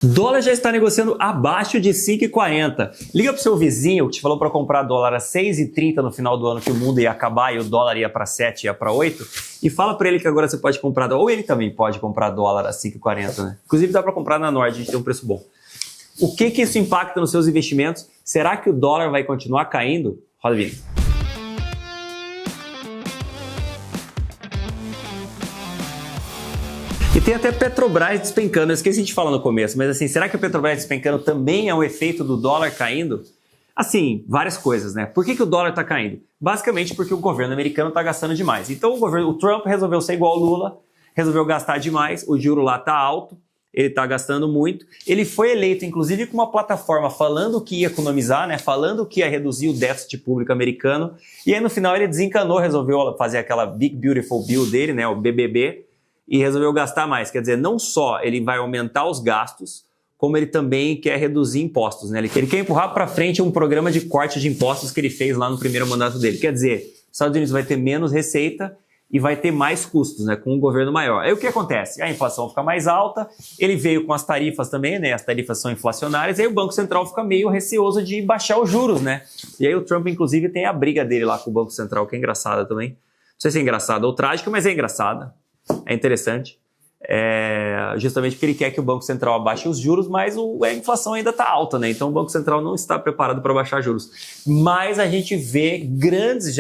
Dólar já está negociando abaixo de 5,40. Liga pro seu vizinho que te falou para comprar dólar a 6,30 no final do ano, que o mundo ia acabar e o dólar ia para 7, ia para 8, e fala para ele que agora você pode comprar dólar, ou ele também pode comprar dólar a 5,40, né? Inclusive dá para comprar na Nord, a gente tem um preço bom. O que isso impacta nos seus investimentos? Será que o dólar vai continuar caindo? Roda a vinheta. E tem até Petrobras despencando, eu esqueci de falar no começo, mas assim, será que a Petrobras despencando também é um efeito do dólar caindo? Assim, várias coisas, né? Por que o dólar está caindo? Basicamente porque o governo americano está gastando demais. Então o Trump resolveu ser igual ao Lula, resolveu gastar demais, o juro lá está alto, ele está gastando muito. Ele foi eleito, inclusive, com uma plataforma falando que ia economizar, né? Falando que ia reduzir o déficit público americano. E aí no final ele desencanou, resolveu fazer aquela Big Beautiful Bill dele, né? O BBB. E resolveu gastar mais. Quer dizer, não só ele vai aumentar os gastos, como ele também quer reduzir impostos, né? Ele quer empurrar para frente um programa de corte de impostos que ele fez lá no primeiro mandato dele. Quer dizer, os Estados Unidos vai ter menos receita e vai ter mais custos, né? Com um governo maior. Aí o que acontece? A inflação fica mais alta, ele veio com as tarifas também, né? As tarifas são inflacionárias, aí o Banco Central fica meio receoso de baixar os juros, né? E aí o Trump, inclusive, tem a briga dele lá com o Banco Central, que é engraçada também. Não sei se é engraçada ou trágica, mas é engraçada. É interessante, justamente porque ele quer que o Banco Central abaixe os juros, mas a inflação ainda está alta, né? Então o Banco Central não está preparado para baixar juros. Mas a gente vê grandes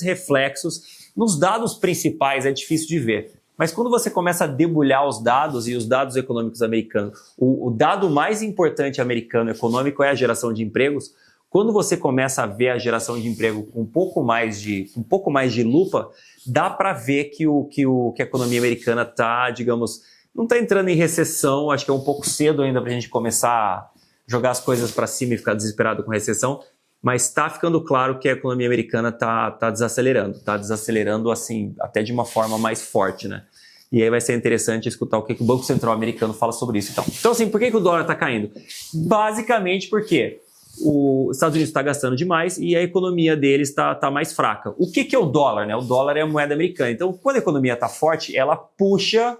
reflexos nos dados principais, é difícil de ver. Mas quando você começa a debulhar os dados e os dados econômicos americanos, o dado mais importante americano econômico é a geração de empregos. Quando você começa a ver a geração de emprego com um pouco mais de lupa, dá para ver que a economia americana está, digamos, não está entrando em recessão. Acho que é um pouco cedo ainda para a gente começar a jogar as coisas para cima e ficar desesperado com recessão, mas está ficando claro que a economia americana está desacelerando assim, até de uma forma mais forte, né? E aí vai ser interessante escutar o que o Banco Central americano fala sobre isso. Então assim, por que o dólar está caindo? Basicamente porque os Estados Unidos está gastando demais e a economia deles está mais fraca. O que é o dólar, né? O dólar é a moeda americana. Então, quando a economia está forte, ela puxa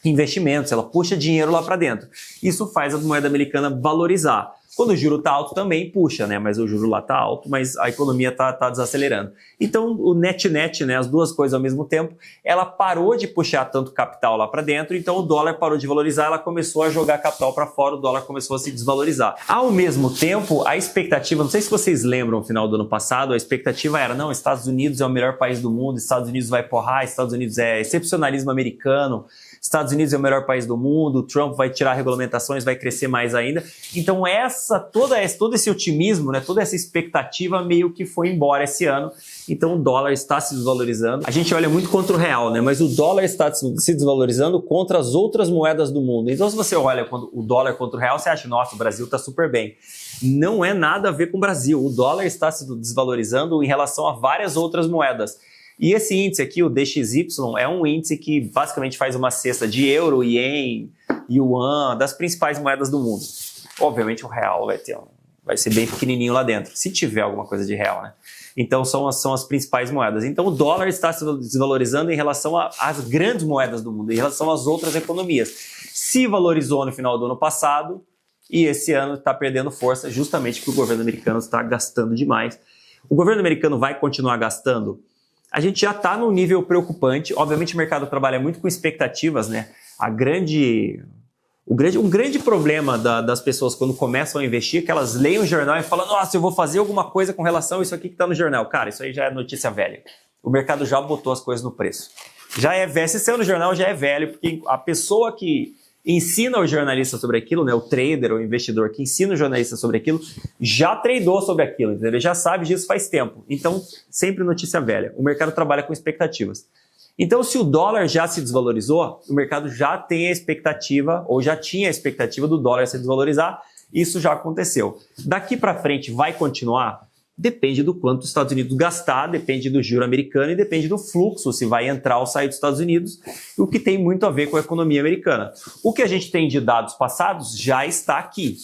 investimentos, ela puxa dinheiro lá para dentro. Isso faz a moeda americana valorizar. Quando o juro está alto também puxa, né? Mas o juro lá está alto, mas a economia está desacelerando. Então o net, né? As duas coisas ao mesmo tempo, ela parou de puxar tanto capital lá para dentro, então o dólar parou de valorizar, ela começou a jogar capital para fora, o dólar começou a se desvalorizar. Ao mesmo tempo, a expectativa, não sei se vocês lembram no final do ano passado, a expectativa era, não, Estados Unidos é o melhor país do mundo, Estados Unidos vai porrar, Estados Unidos é excepcionalismo americano, Estados Unidos é o melhor país do mundo, o Trump vai tirar regulamentações, vai crescer mais ainda. Então todo esse otimismo, né, toda essa expectativa meio que foi embora esse ano. Então o dólar está se desvalorizando. A gente olha muito contra o real, né, mas o dólar está se desvalorizando contra as outras moedas do mundo. Então se você olha o dólar contra o real, você acha, nossa, o Brasil está super bem. Não é nada a ver com o Brasil. O dólar está se desvalorizando em relação a várias outras moedas. E esse índice aqui, o DXY, é um índice que basicamente faz uma cesta de euro, ien, yuan, das principais moedas do mundo. Obviamente o real vai ser bem pequenininho lá dentro, se tiver alguma coisa de real, né? Então são as principais moedas. Então o dólar está se desvalorizando em relação às grandes moedas do mundo, em relação às outras economias. Se valorizou no final do ano passado e esse ano está perdendo força justamente porque o governo americano está gastando demais. O governo americano vai continuar gastando? A gente já está num nível preocupante. Obviamente o mercado trabalha muito com expectativas, né? Um grande problema das pessoas quando começam a investir é que elas leem o jornal e falam, nossa, eu vou fazer alguma coisa com relação a isso aqui que está no jornal. Cara, isso aí já é notícia velha. O mercado já botou as coisas no preço. Já é velho. Se saiu no jornal, já é velho, porque a pessoa que ensina o jornalista sobre aquilo, né, o trader, o investidor que ensina o jornalista sobre aquilo, já tradou sobre aquilo, entendeu? Ele já sabe disso faz tempo. Então, sempre notícia velha. O mercado trabalha com expectativas. Então, se o dólar já se desvalorizou, o mercado já tem a expectativa, ou já tinha a expectativa do dólar se desvalorizar, isso já aconteceu. Daqui para frente vai continuar? Depende do quanto os Estados Unidos gastar, depende do juro americano e depende do fluxo, se vai entrar ou sair dos Estados Unidos, o que tem muito a ver com a economia americana. O que a gente tem de dados passados já está aqui.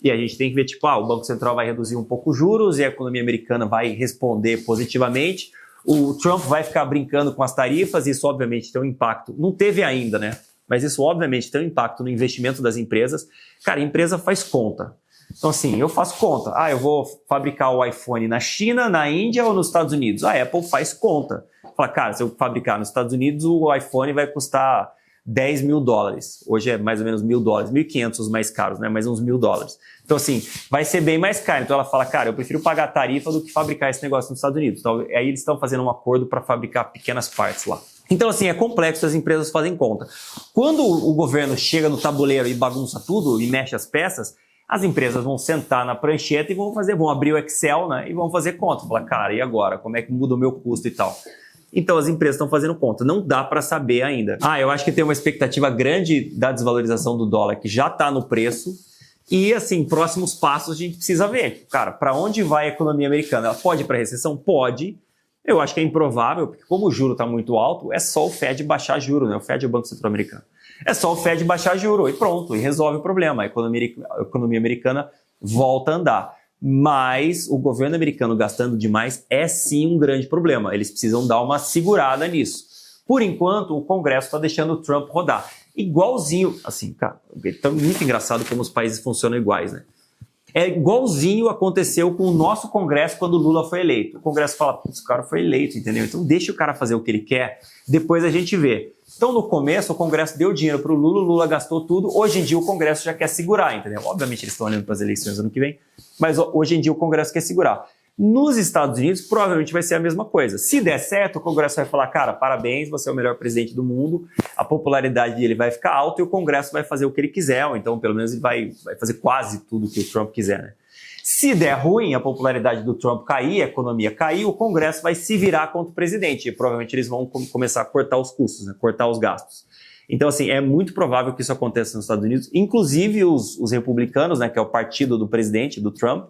E a gente tem que ver, tipo, o Banco Central vai reduzir um pouco os juros e a economia americana vai responder positivamente. O Trump vai ficar brincando com as tarifas e isso, obviamente, tem um impacto. Não teve ainda, né? mas isso obviamente tem um impacto no investimento das empresas. Cara, a empresa faz conta. Então assim, eu faço conta. Eu vou fabricar o iPhone na China, na Índia ou nos Estados Unidos? A Apple faz conta. Fala, cara, se eu fabricar nos Estados Unidos, o iPhone vai custar $10 mil. Hoje é mais ou menos $1.000, 1.500 os mais caros, né? Mais uns $1.000. Então, assim, vai ser bem mais caro. Então, ela fala, cara, eu prefiro pagar a tarifa do que fabricar esse negócio nos Estados Unidos. Então, aí eles estão fazendo um acordo para fabricar pequenas partes lá. Então, assim, é complexo, as empresas fazem conta. Quando o governo chega no tabuleiro e bagunça tudo e mexe as peças, as empresas vão sentar na prancheta e vão abrir o Excel, né? E vão fazer conta. Falar, cara, e agora? Como é que muda o meu custo e tal? Então, as empresas estão fazendo conta. Não dá para saber ainda. Eu acho que tem uma expectativa grande da desvalorização do dólar, que já está no preço. E, assim, próximos passos a gente precisa ver. Cara, para onde vai a economia americana? Ela pode ir para a recessão? Pode. Eu acho que é improvável, porque como o juro está muito alto, é só o Fed baixar juro, né? O Fed é o Banco Central Americano. É só o Fed baixar juro e pronto, e resolve o problema. A economia americana volta a andar. Mas o governo americano gastando demais é sim um grande problema. Eles precisam dar uma segurada nisso. Por enquanto, o Congresso está deixando o Trump rodar. Igualzinho, assim, cara, é muito engraçado como os países funcionam iguais, né? É igualzinho aconteceu com o nosso Congresso quando o Lula foi eleito. O Congresso fala, putz, o cara foi eleito, entendeu? Então deixa o cara fazer o que ele quer, depois a gente vê. Então no começo o Congresso deu dinheiro para o Lula gastou tudo, hoje em dia o Congresso já quer segurar, entendeu? Obviamente eles estão olhando para as eleições ano que vem, mas hoje em dia o Congresso quer segurar. Nos Estados Unidos, provavelmente vai ser a mesma coisa. Se der certo, o Congresso vai falar, cara, parabéns, você é o melhor presidente do mundo, a popularidade dele vai ficar alta e o Congresso vai fazer o que ele quiser, ou então pelo menos ele vai fazer quase tudo que o Trump quiser, né? Se der ruim, a popularidade do Trump cair, a economia cair, o Congresso vai se virar contra o presidente e provavelmente eles vão começar a cortar os custos, né? Cortar os gastos. Então, assim, é muito provável que isso aconteça nos Estados Unidos, inclusive os republicanos, né, que é o partido do presidente, do Trump,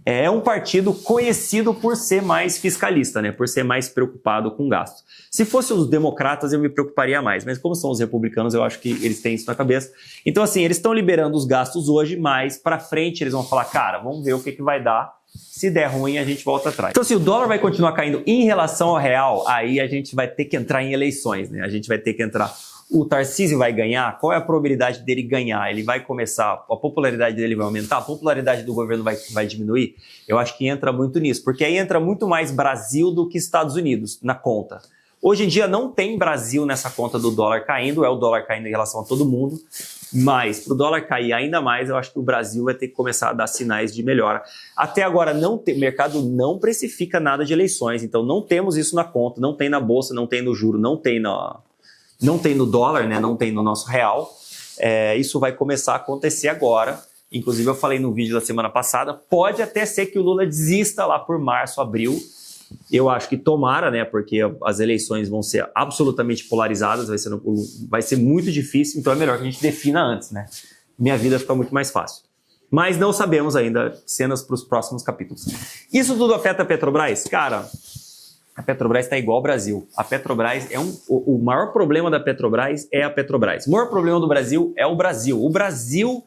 é um partido conhecido por ser mais fiscalista, né? Por ser mais preocupado com gastos. Se fossem os democratas, eu me preocuparia mais, mas como são os republicanos, eu acho que eles têm isso na cabeça. Então, assim, eles estão liberando os gastos hoje, mas para frente eles vão falar, cara, vamos ver o que vai dar. Se der ruim, a gente volta atrás. Então, se o dólar vai continuar caindo em relação ao real, aí a gente vai ter que entrar em eleições, né? A gente vai ter que entrar... O Tarcísio vai ganhar? Qual é a probabilidade dele ganhar? Ele vai começar, a popularidade dele vai aumentar? A popularidade do governo vai diminuir? Eu acho que entra muito nisso, porque aí entra muito mais Brasil do que Estados Unidos na conta. Hoje em dia não tem Brasil nessa conta do dólar caindo, é o dólar caindo em relação a todo mundo, mas para o dólar cair ainda mais, eu acho que o Brasil vai ter que começar a dar sinais de melhora. Até agora, o mercado não precifica nada de eleições, então não temos isso na conta, não tem na bolsa, não tem no juro, não tem no dólar, né? Não tem no nosso real. Isso vai começar a acontecer agora. Inclusive, eu falei no vídeo da semana passada, pode até ser que o Lula desista lá por março, abril. Eu acho que tomara, né? Porque as eleições vão ser absolutamente polarizadas, vai ser muito difícil, então é melhor que a gente defina antes, né? Minha vida fica muito mais fácil. Mas não sabemos ainda cenas para os próximos capítulos. Isso tudo afeta a Petrobras? Cara... A Petrobras está igual ao Brasil. A Petrobras o maior problema da Petrobras é a Petrobras. O maior problema do Brasil é o Brasil. O Brasil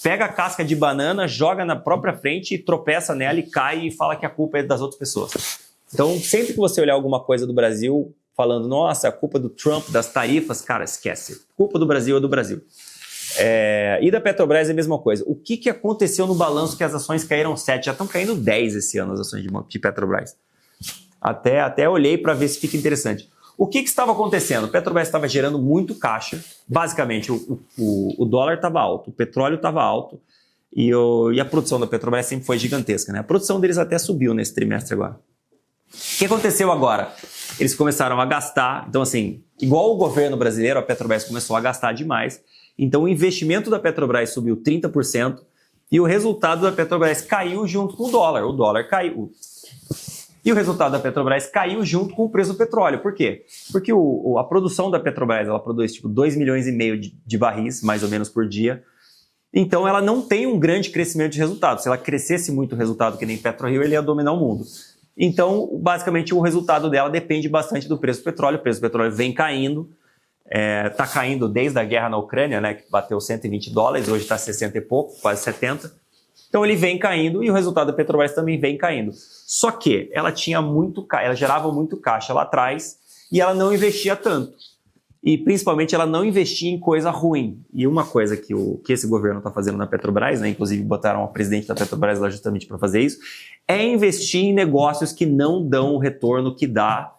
pega a casca de banana, joga na própria frente, tropeça nela e cai e fala que a culpa é das outras pessoas. Então, sempre que você olhar alguma coisa do Brasil falando, nossa, a culpa do Trump, das tarifas, cara, esquece. A culpa do Brasil é do Brasil. E da Petrobras é a mesma coisa. O que aconteceu no balanço que as ações caíram 7? Já estão caindo 10 esse ano as ações de Petrobras. Até olhei para ver se fica interessante. O que estava acontecendo? A Petrobras estava gerando muito caixa. Basicamente, o dólar estava alto, o petróleo estava alto e a produção da Petrobras sempre foi gigantesca, né? A produção deles até subiu nesse trimestre agora. O que aconteceu agora? Eles começaram a gastar. Então, assim, igual o governo brasileiro, a Petrobras começou a gastar demais. Então, o investimento da Petrobras subiu 30% e o resultado da Petrobras caiu junto com o dólar. O dólar caiu. E o resultado da Petrobras caiu junto com o preço do petróleo. Por quê? Porque a produção da Petrobras, ela produz tipo 2,5 milhões de barris, mais ou menos, por dia. Então, ela não tem um grande crescimento de resultado. Se ela crescesse muito o resultado, que nem PetroRio, ele ia dominar o mundo. Então, basicamente, o resultado dela depende bastante do preço do petróleo. O preço do petróleo vem caindo. Está caindo desde a guerra na Ucrânia, né, que bateu $120, hoje está 60 e pouco, quase 70. Então ele vem caindo e o resultado da Petrobras também vem caindo. Só que ela gerava muito caixa lá atrás e ela não investia tanto. e principalmente ela não investir em coisa ruim. E uma coisa que esse governo está fazendo na Petrobras, né, inclusive botaram a presidente da Petrobras lá justamente para fazer isso, é investir em negócios que não dão o retorno que dá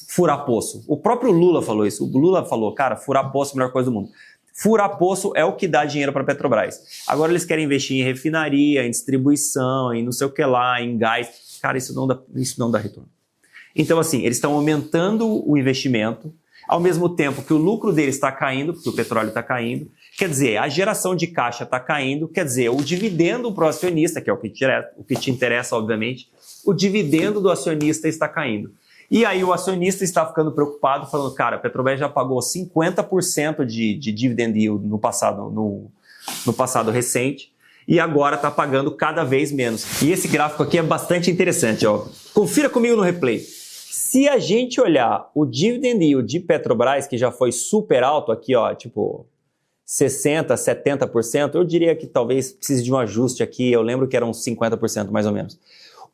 furar poço. O próprio Lula falou isso. O Lula falou, cara, furar poço é a melhor coisa do mundo. Furar poço é o que dá dinheiro para a Petrobras. Agora eles querem investir em refinaria, em distribuição, em não sei o que lá, em gás. Cara, isso não dá retorno. Então, assim, eles estão aumentando o investimento, ao mesmo tempo que o lucro deles está caindo, porque o petróleo está caindo. Quer dizer, a geração de caixa está caindo, quer dizer, o dividendo para o acionista, que é o que te interessa, obviamente, o dividendo do acionista está caindo. E aí o acionista está ficando preocupado, falando, cara, a Petrobras já pagou 50% de dividend yield no passado recente, e agora está pagando cada vez menos. E esse gráfico aqui é bastante interessante, ó. Confira comigo no replay. Se a gente olhar o dividend yield de Petrobras, que já foi super alto aqui, ó, tipo 60%, 70%, eu diria que talvez precise de um ajuste aqui, eu lembro que era uns 50% mais ou menos.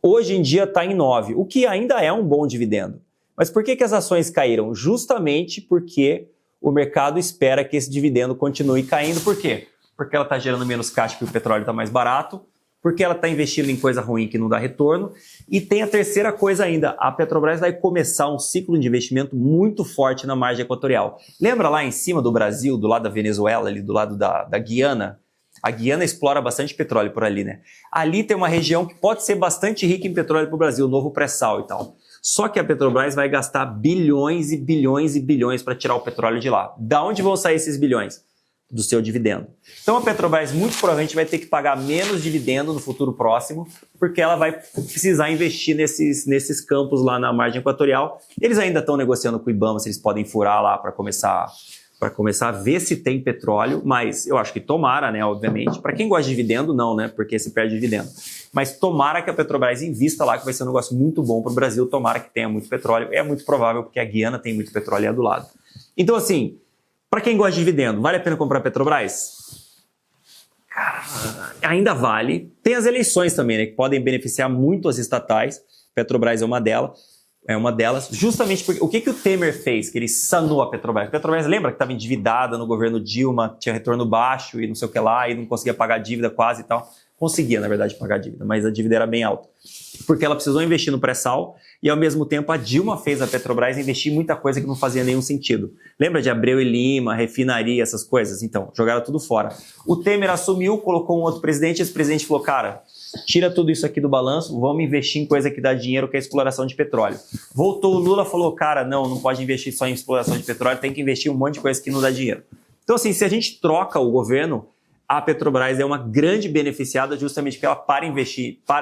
Hoje em dia está em 9%, o que ainda é um bom dividendo. Mas por que as ações caíram? Justamente porque o mercado espera que esse dividendo continue caindo. Por quê? Porque ela está gerando menos caixa porque o petróleo está mais barato, porque ela está investindo em coisa ruim que não dá retorno. E tem a terceira coisa ainda, a Petrobras vai começar um ciclo de investimento muito forte na margem equatorial. Lembra lá em cima do Brasil, do lado da Venezuela, ali do lado da Guiana? A Guiana explora bastante petróleo por ali, né? Ali tem uma região que pode ser bastante rica em petróleo para o Brasil, o novo pré-sal e tal. Só que a Petrobras vai gastar bilhões e bilhões e bilhões para tirar o petróleo de lá. Da onde vão sair esses bilhões? Do seu dividendo. Então a Petrobras muito provavelmente vai ter que pagar menos dividendo no futuro próximo, porque ela vai precisar investir nesses campos lá na margem equatorial. Eles ainda estão negociando com o IBAMA se eles podem furar lá para começar a ver se tem petróleo, mas eu acho que tomara, né, obviamente. Para quem gosta de dividendo, não, né, porque se perde dividendo. Mas tomara que a Petrobras invista lá, que vai ser um negócio muito bom para o Brasil, tomara que tenha muito petróleo. É muito provável, porque a Guiana tem muito petróleo e é do lado. Então, assim, para quem gosta de dividendo, vale a pena comprar a Petrobras? Cara, ainda vale. Tem as eleições também, né, que podem beneficiar muito as estatais. Petrobras é uma delas, justamente porque o que o Temer fez, que ele sanou a Petrobras? A Petrobras, lembra que estava endividada no governo Dilma, tinha retorno baixo e não sei o que lá, e não conseguia pagar a dívida quase e tal. Conseguia, na verdade, pagar a dívida, mas a dívida era bem alta. Porque ela precisou investir no pré-sal e, ao mesmo tempo, a Dilma fez a Petrobras investir em muita coisa que não fazia nenhum sentido. Lembra de Abreu e Lima, refinaria, essas coisas? Então, jogaram tudo fora. O Temer assumiu, colocou um outro presidente, e esse presidente falou, cara, tira tudo isso aqui do balanço, vamos investir em coisa que dá dinheiro, que é a exploração de petróleo. Voltou o Lula, falou, cara, não pode investir só em exploração de petróleo, tem que investir em um monte de coisa que não dá dinheiro. Então, assim, se a gente troca o governo, a Petrobras é uma grande beneficiada justamente porque ela para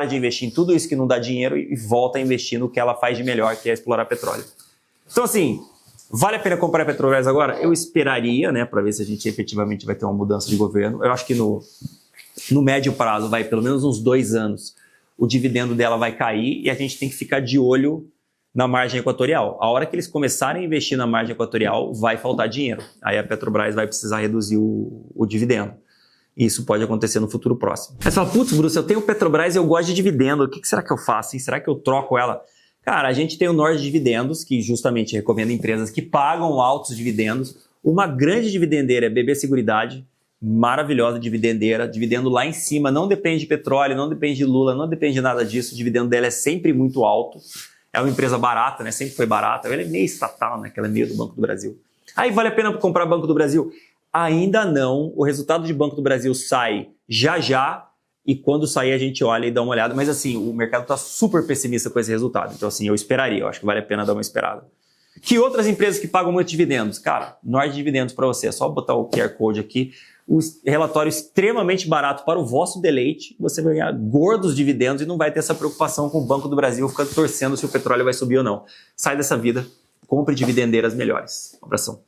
de investir em tudo isso que não dá dinheiro e volta a investir no que ela faz de melhor, que é explorar petróleo. Então, assim, vale a pena comprar a Petrobras agora? Eu esperaria, né, para ver se a gente efetivamente vai ter uma mudança de governo. Eu acho que no médio prazo, vai pelo menos uns 2 anos, o dividendo dela vai cair e a gente tem que ficar de olho na margem equatorial. A hora que eles começarem a investir na margem equatorial, vai faltar dinheiro. Aí a Petrobras vai precisar reduzir o dividendo. E isso pode acontecer no futuro próximo. Aí você fala, putz, Bruce, eu tenho Petrobras e eu gosto de dividendo. O que será que eu faço? Hein? Será que eu troco ela? Cara, a gente tem o Nord Dividendos, que justamente recomenda empresas que pagam altos dividendos. Uma grande dividendeira é BB Seguridade, maravilhosa dividendeira, dividendo lá em cima, não depende de petróleo, não depende de Lula, não depende de nada disso, o dividendo dela é sempre muito alto. É uma empresa barata, né? Sempre foi barata. Ela é meio estatal, né? Que ela é meio do Banco do Brasil. Aí vale a pena comprar Banco do Brasil? Ainda não. O resultado de Banco do Brasil sai já e quando sair a gente olha e dá uma olhada. Mas assim, o mercado está super pessimista com esse resultado. Então assim, eu esperaria. Eu acho que vale a pena dar uma esperada. Que outras empresas que pagam muito dividendos? Cara, Nord Dividendos para você. É só botar o QR Code aqui. Um relatório extremamente barato para o vosso deleite. Você vai ganhar gordos dividendos e não vai ter essa preocupação com o Banco do Brasil ficando torcendo se o petróleo vai subir ou não. Sai dessa vida. Compre dividendeiras melhores. Um abração.